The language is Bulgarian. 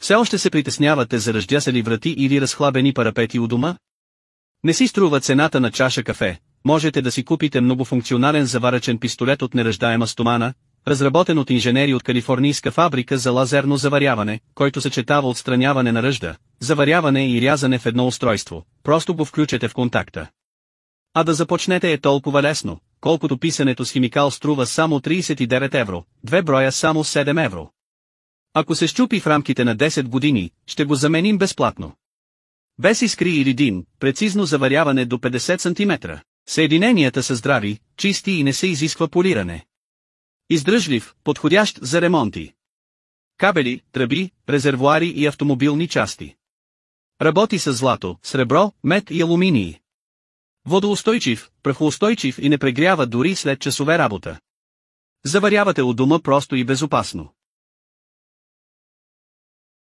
Все още се притеснявате за ръждясали врати или разхлабени парапети у дома? Не си струва цената на чаша кафе, можете да си купите многофункционален заварачен пистолет от неръждаема стомана, разработен от инженери от калифорнийска фабрика за лазерно заваряване, който съчетава отстраняване на ръжда, заваряване и рязане в едно устройство, просто го включете в контакта. А да започнете е толкова лесно, колкото писането с химикал струва само 39 евро, 2 броя само 7 евро. Ако се счупи в рамките на 10 години, ще го заменим безплатно. Без искри или дим, прецизно заваряване до 50 см. Съединенията са здрави, чисти и не се изисква полиране. Издръжлив, подходящ за ремонти. Кабели, тръби, резервоари и автомобилни части. Работи с злато, сребро, мед и алуминий. Водоустойчив, прахоустойчив и не прегрява дори след часове работа. Заварявате у дома просто и безопасно.